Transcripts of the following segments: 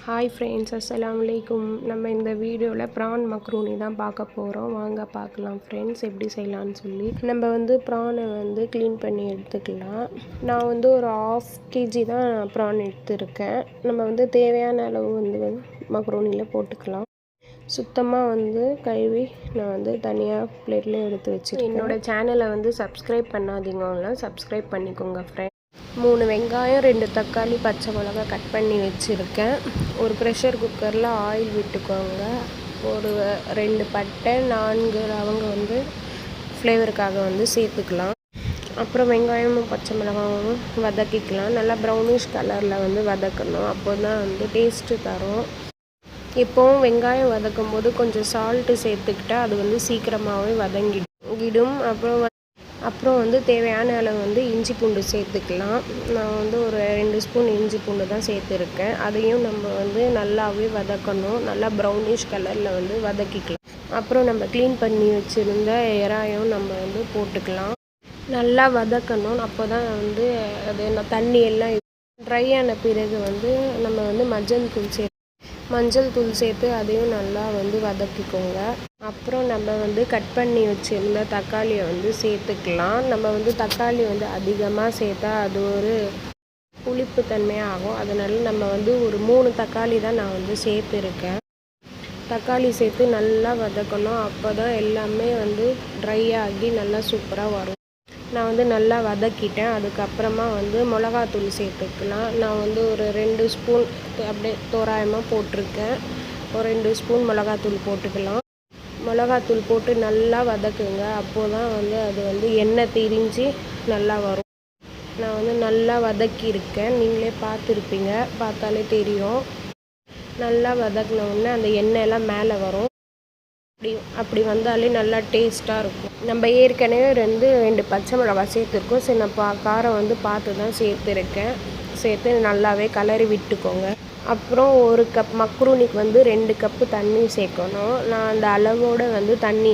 Hi friends, அஸ்ஸலாமுஅலைக்கும். நம்ம இந்த வீடியோவில் ப்ரான் மக்ரூனி தான் பார்க்க போகிறோம். வாங்க பார்க்கலாம் ஃப்ரெண்ட்ஸ், எப்படி செய்யலான்னு சொல்லி. நம்ம ப்ரானை க்ளீன் பண்ணி எடுத்துக்கலாம். நான் ஒரு 1/2 kg தான் ப்ரான் எடுத்துருக்கேன். நம்ம தேவையான அளவு மக்ரூனியில் போட்டுக்கலாம். சுத்தமாக கழுவி நான் தனியாக பிளேட்டில் எடுத்து வச்சுருக்கேன். என்னோடய சேனலை சப்ஸ்கிரைப் பண்ணாதீங்கன்னா சப்ஸ்கிரைப் பண்ணிக்கோங்க ஃப்ரெண்ட்ஸ். 3 வெங்காயம், 2 தக்காளி, பச்சை மிளகா கட் பண்ணி வச்சுருக்கேன். ஒரு ப்ரெஷர் குக்கரில் ஆயில் விட்டுக்கோங்க. ஒரு 2 பட்டை, 4 லவங்க ஃப்ளேவருக்காக சேர்த்துக்கலாம். அப்புறம் வெங்காயமும் பச்சை மிளகாவும் வதக்கிக்கலாம். நல்லா ப்ரௌனிஷ் கலரில் வதக்கணும். அப்போ தான் டேஸ்ட்டு தரும். இப்போவும் வெங்காயம் வதக்கும் போது கொஞ்சம் சால்ட்டு சேர்த்துக்கிட்டா அது சீக்கிரமாகவே வதங்கிடும். அப்புறம் தேவையான அளவு இஞ்சி பூண்டு சேர்த்துக்கலாம். நான் ஒரு 2 ஸ்பூன் இஞ்சி பூண்டு தான் சேர்த்துருக்கேன். அதையும் நம்ம நல்லாவே வதக்கணும். நல்லா ப்ரௌனிஷ் கலரில் வதக்கிக்கலாம். அப்புறம் நம்ம க்ளீன் பண்ணி வச்சுருந்த இறாயும் நம்ம போட்டுக்கலாம். நல்லா வதக்கணும். அப்போ தான் அது தண்ணி எல்லாம் ட்ரை ஆன பிறகு நம்ம மஞ்சள் தூள் சேர்த்து அதையும் நல்லா வதக்கிக்கோங்க. அப்புறம் நம்ம கட் பண்ணி வச்சுருந்த தக்காளியை சேர்த்துக்கலாம். நம்ம தக்காளி அதிகமாக சேர்த்தா அது ஒரு புளிப்பு தன்மையாகும். அதனால் நம்ம ஒரு 3 தக்காளி தான் நான் சேர்த்துருக்கேன். தக்காளி சேர்த்து நல்லா வதக்கணும். அப்போ தான் எல்லாமே ட்ரை ஆகி நல்லா சூப்பராக வரும். நான் நல்லா வதக்கிட்டேன். அதுக்கப்புறமா மிளகாத்தூள் சேர்த்துக்கலாம். நான் ஒரு 2 ஸ்பூன் அப்படியே தோராயமாக போட்டிருக்கேன். ஒரு 2 ஸ்பூன் மிளகாத்தூள் போட்டுக்கலாம். மிளகாத்தூள் போட்டு நல்லா வதக்குங்க. அப்போது தான் அது எண்ணெய் திரிஞ்சு நல்லா வரும். நான் நல்லா வதக்கியிருக்கேன். நீங்களே பார்த்துருப்பீங்க, பார்த்தாலே தெரியும். நல்லா வதக்கினோடனே அந்த எண்ணெயெல்லாம் மேலே வரும். அப்படி வந்தாலே நல்லா டேஸ்ட்டாக இருக்கும். நம்ம ஏற்கனவே 2 பச்சை மிளகாய் சேர்த்துருக்கோம். சரி, நான் காரம் பார்த்து தான் சேர்த்துருக்கேன். சேர்த்து நல்லாவே கலரி விட்டுக்கோங்க. அப்புறம் 1 கப் மக்ரூனிக்கு 2 கப்பு தண்ணி சேர்க்கணும். நான் அந்த அளவோடு தண்ணி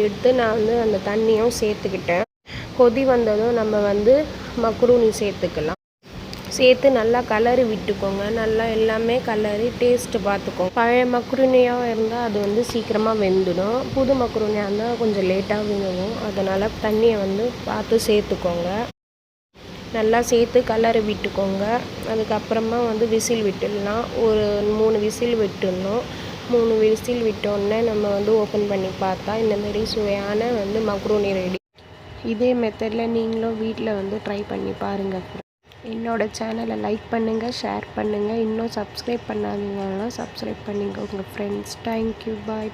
எடுத்து நான் அந்த தண்ணியும் சேர்த்துக்கிட்டேன். கொதி வந்ததும் நம்ம மக்ரூனி சேர்த்துக்கலாம். சேர்த்து நல்லா கலரி விட்டுக்கோங்க. நல்லா எல்லாமே கலரி டேஸ்ட்டு பார்த்துக்கோங்க. பழைய மக்ரூனியாக இருந்தால் அது சீக்கிரமாக வெந்துடும். புது மக்ரூனியாக இருந்தால் கொஞ்சம் லேட்டாக வேகும். அதனால் தண்ணியை பார்த்து சேர்த்துக்கோங்க. நல்லா சேர்த்து கலரி விட்டுக்கோங்க. அதுக்கப்புறமா விசில் விட்டுடலாம். ஒரு 3 விசில் விட்டுடணும். 3 விசில் விட்டோடனே நம்ம ஓப்பன் பண்ணி பார்த்தா இந்தமாரி சுவையான மக்ரூனி ரெடி. இதே மெத்தடில் நீங்களும் வீட்டில் ட்ரை பண்ணி பாருங்கள். என்னோடய சேனலை லைக் பண்ணுங்கள், ஷேர் பண்ணுங்கள். இன்னும் சப்ஸ்கிரைப் பண்ணாதீங்கன்னா சப்ஸ்கிரைப் பண்ணிக்கோங்க ஃப்ரெண்ட்ஸ். தேங்க்யூ. பாய்.